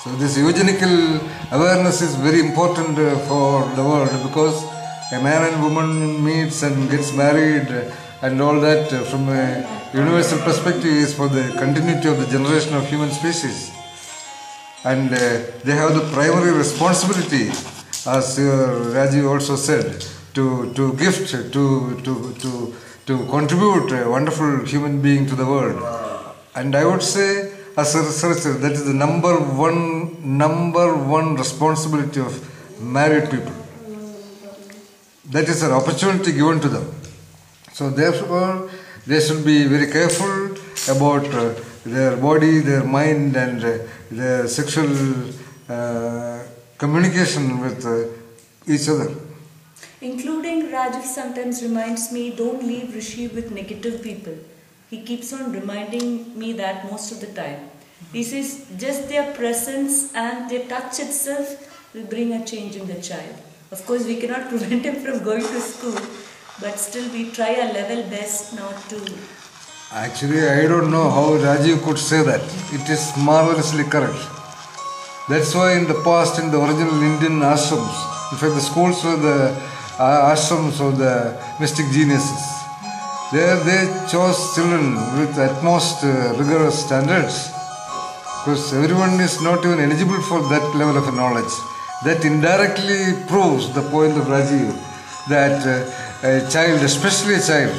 So this eugenical awareness is very important for the world, because a man and woman meets and gets married and all that from a universal perspective is for the continuity of the generation of human species. And they have the primary responsibility, as Rajeev also said, to gift, to contribute a wonderful human being to the world. And I would say, as a researcher, that is the number one responsibility of married people. That is an opportunity given to them. So therefore, they should be very careful about their body, their mind, and their sexual communication with each other. Including Rajeev sometimes reminds me, don't leave Rishi with negative people. He keeps on reminding me that most of the time. He says just their presence and their touch itself will bring a change in the child. Of course, we cannot prevent him from going to school, but still we try our level best not to. Actually, I don't know how Rajeev could say that. It is marvelously correct. That's why in the past, in the original Indian ashrams, in fact the schools were the ashrams of the mystic geniuses. There they chose children with utmost rigorous standards, because everyone is not even eligible for that level of knowledge. That indirectly proves the point of Rajeev, that a child, especially a child,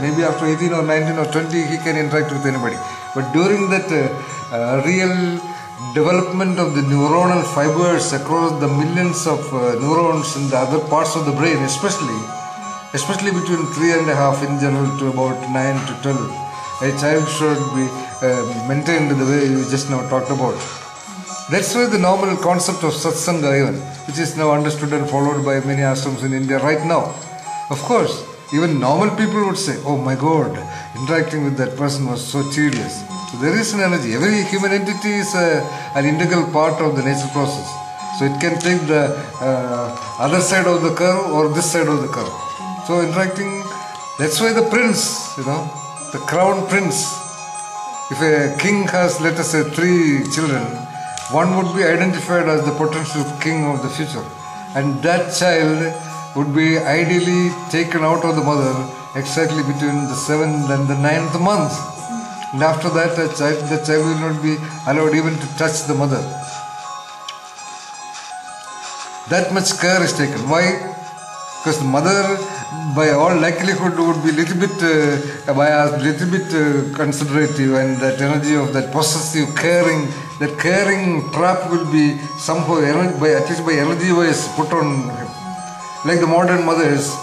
maybe after 18 or 19 or 20 he can interact with anybody. But during that real development of the neuronal fibers across the millions of neurons in the other parts of the brain, especially between 3.5 in general to about 9 to 12, a child should be maintained the way you just now talked about. That's why the normal concept of satsanga even, which is now understood and followed by many ashrams in India right now. Of course, even normal people would say, oh my God, interacting with that person was so tedious. So there is an energy. Every human entity is an integral part of the natural process. So it can take the other side of the curve or this side of the curve. So interacting, that's why the prince, the crown prince, if a king has, let us say, 3 children, one would be identified as the potential king of the future, and that child would be ideally taken out of the mother exactly between the 7th and the 9th month, and after that the child will not be allowed even to touch the mother. That much care is taken. Why? Because the mother, by all likelihood, would be little bit considerative, and that energy of that possessive caring, that caring trap will be somehow, at least by energy wise, put on him. Like the modern mothers,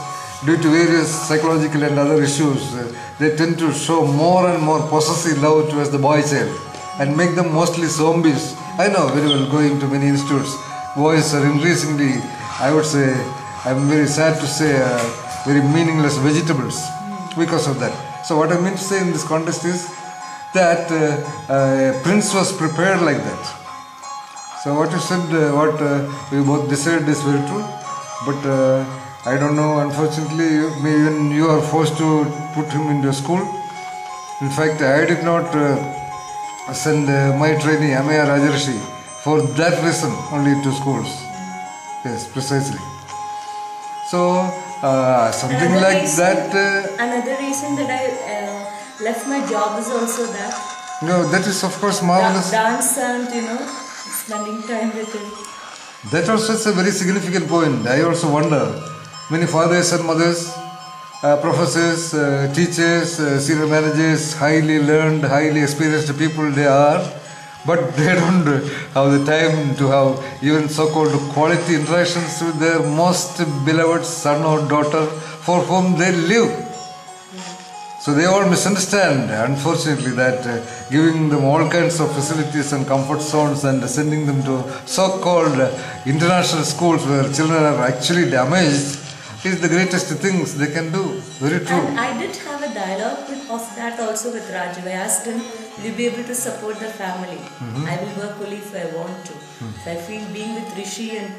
due to various psychological and other issues, they tend to show more and more possessive love towards the boy child and make them mostly zombies. I know very well, going to many institutes, boys are increasingly, I would say, I'm very sad to say, very meaningless vegetables because of that. So what I mean to say in this context is that Prince was prepared like that. So what you said, what we both decided is very true, but I don't know, unfortunately, even you are forced to put him into a school. In fact, I did not send my trainee, Amaya Rajarshi, for that reason only to schools. Yes, precisely. So, something another like reason, that. Another reason that I left my job is also that. No, that is of course marvelous. Dance and, spending time with him. That also is a very significant point. I also wonder, many fathers and mothers, professors, teachers, senior managers, highly learned, highly experienced people they are, but they don't have the time to have even so-called quality interactions with their most beloved son or daughter for whom they live. So they all misunderstand, unfortunately, that giving them all kinds of facilities and comfort zones and sending them to so-called international schools where children are actually damaged is the greatest things they can do. Very true. And I did have a dialogue of that also with Rajeev. I asked him, will you be able to support the family? I will work only if I want to. If I feel being with Rishi and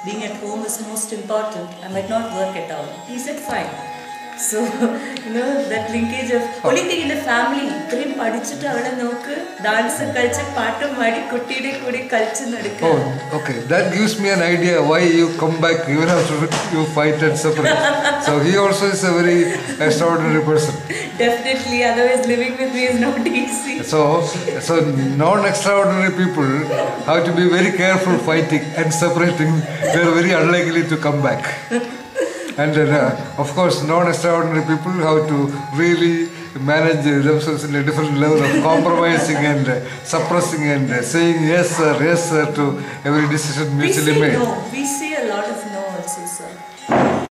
being at home is most important, I might not work at all. He said, fine. So, that linkage of only thing in the family, ഇത്രയും പഠിച്ചിട്ട് അവിടെ നോക്ക് dance കളിച്ച് പാട്ടും പാടി കുട്ടിയുടെ കൂടി കളിച്ച് നടക്കുക. Oh, okay. That gives me an idea why you come back even after you fight and separate. So he also is a very extraordinary person. Definitely, otherwise living with me is not easy. So non-extraordinary people have to be very careful fighting and separating. They are very unlikely to come back. And of course, non-extraordinary people have to really manage themselves in a different level of compromising and suppressing and saying yes sir to every decision mutually made. We say a lot of no also, sir.